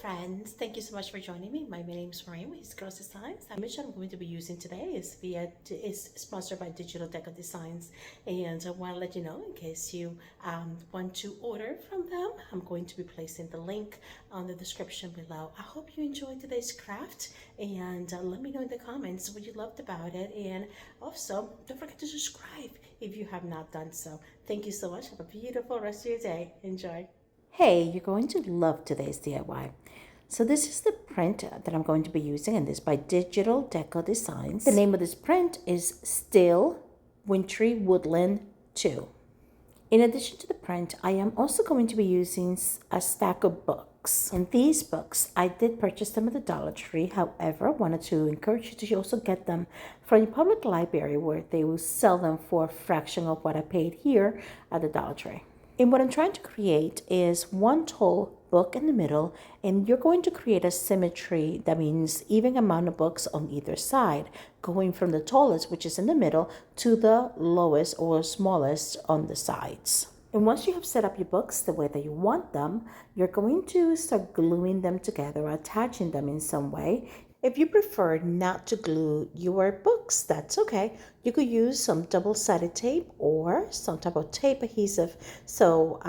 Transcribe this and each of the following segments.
friends, thank you so much for joining me. My name is Maria with His Girls Designs. The image I'm going to be using today is sponsored by Digital Deco Designs, and I want to let you know in case you want to order from them. I'm going to be placing the link on the description below. I hope you enjoyed today's craft, and let me know in the comments what you loved about it, and also don't forget to subscribe if you have not done so. Thank you so much. Have a beautiful rest of your day. Enjoy. Hey, you're going to love today's DIY. So this is the print that I'm going to be using, and this is by Digital Deco Designs. The name of this print is Still Wintry Woodland 2. In addition to the print, I am also going to be using a stack of books. And these books, I did purchase them at the Dollar Tree. However, I wanted to encourage you to also get them from the public library where they will sell them for a fraction of what I paid here at the Dollar Tree. And what I'm trying to create is one tall book in the middle, and you're going to create a symmetry. That means even amount of books on either side, going from the tallest, which is in the middle, to the lowest or smallest on the sides. And once you have set up your books the way that you want them, you're going to start gluing them together, attaching them in some way. If you prefer not to glue your books, that's okay. You could use some double-sided tape or some type of tape adhesive, so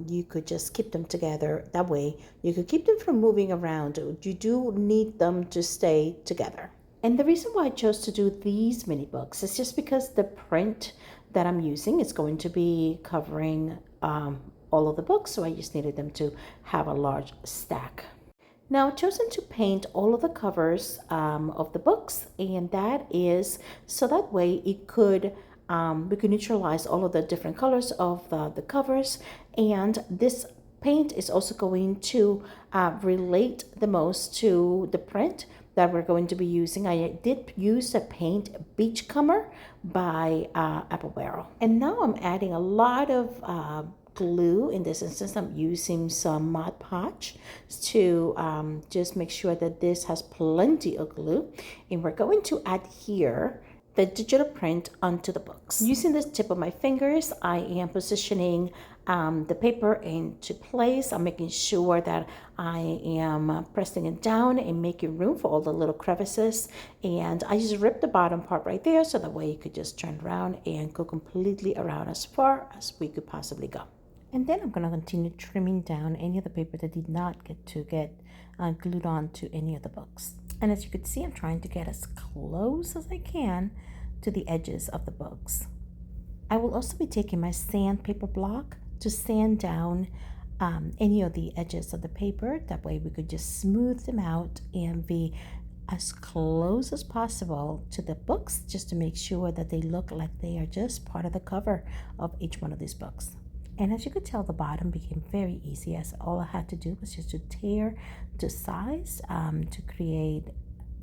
you could just keep them together. That way, you could keep them from moving around. You do need them to stay together. And the reason why I chose to do these mini books is just because the print that I'm using is going to be covering all of the books, so I just needed them to have a large stack. Now, I've chosen to paint all of the covers of the books, and that is so that way it could we could neutralize all of the different colors of the covers, and this paint is also going to relate the most to the print that we're going to be using. I did use a paint Beachcomber by Apple Barrel, and now I'm adding a lot of glue. In this instance, I'm using some Mod Podge to just make sure that this has plenty of glue, and we're going to adhere the digital print onto the books. Using the tip of my fingers, I am positioning the paper into place. I'm making sure that I am pressing it down and making room for all the little crevices. And I just ripped the bottom part right there, so that way you could just turn around and go completely around as far as we could possibly go. And then I'm going to continue trimming down any of the paper that did not get glued on to any of the books. And as you can see, I'm trying to get as close as I can to the edges of the books. I will also be taking my sandpaper block to sand down any of the edges of the paper. That way we could just smooth them out and be as close as possible to the books, just to make sure that they look like they are just part of the cover of each one of these books. And as you could tell, the bottom became very easy, as all I had to do was just to tear to size to create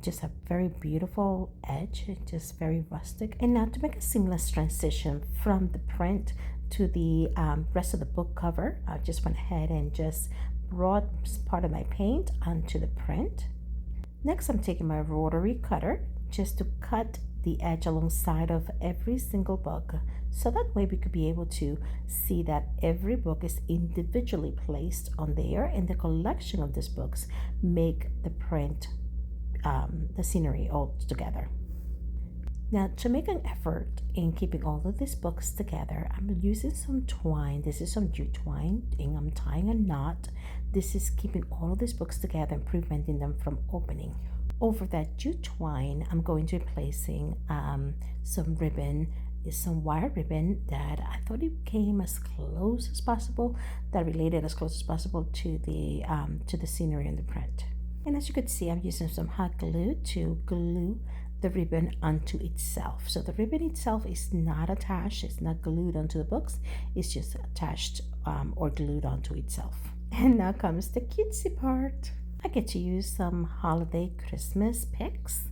just a very beautiful edge, just very rustic. And now to make a seamless transition from the print to the rest of the book cover, I just went ahead and just brought part of my paint onto the print. Next, I'm taking my rotary cutter just to cut the edge alongside of every single book, so that way we could be able to see that every book is individually placed on there, and the collection of these books make the print, the scenery all together. Now, to make an effort in keeping all of these books together, I'm using some twine. This is some jute twine, and I'm tying a knot. This is keeping all of these books together and preventing them from opening. Over that jute twine, I'm going to be placing some ribbon, some wire ribbon that I thought it came as close as possible, that related as close as possible to the scenery and the print. And as you could see, I'm using some hot glue to glue the ribbon onto itself. So the ribbon itself is not attached, it's not glued onto the books, it's just attached or glued onto itself. And now comes the cutesy part. I get to use some holiday Christmas picks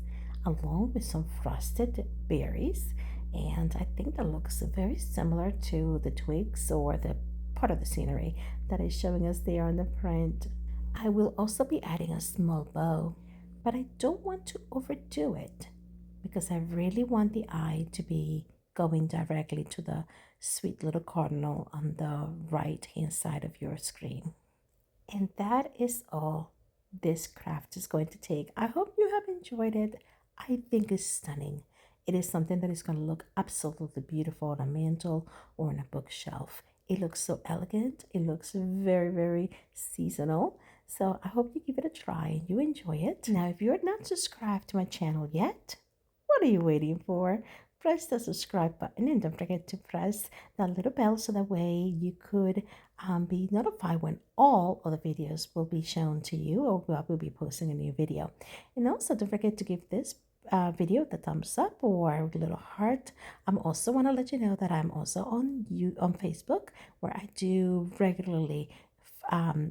along with some frosted berries, and I think that looks very similar to the twigs or the part of the scenery that is showing us there on the print. I will also be adding a small bow, but I don't want to overdo it because I really want the eye to be going directly to the sweet little cardinal on the right hand side of your screen. And that is all this craft is going to take. I hope you have enjoyed it. I think it's stunning. It is something that is going to look absolutely beautiful on a mantle or on a bookshelf. It looks so elegant. It looks very, very seasonal. So I hope you give it a try and you enjoy it. Now, if you're not subscribed to my channel yet, what are you waiting for? Press the subscribe button and don't forget to press that little bell so that way you could be notified when all of the videos will be shown to you or I will be posting a new video. And also don't forget to give this video the thumbs up or a little heart. I'm also want to let you know that I'm also on Facebook where I do regularly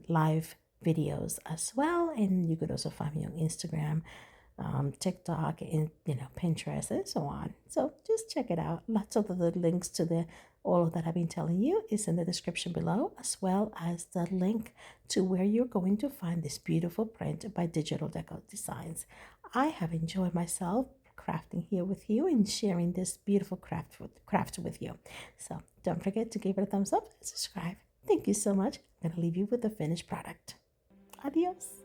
live videos as well, and you could also find me on Instagram, TikTok, and Pinterest, and so on. So just check it out. Lots of the links to the all of that I've been telling you is in the description below, as well as the link to where you're going to find this beautiful print by Digital Deco Designs. I have enjoyed myself crafting here with you and sharing this beautiful craft with you. So don't forget to give it a thumbs up and subscribe. Thank you so much. I'm going to leave you with the finished product. Adios.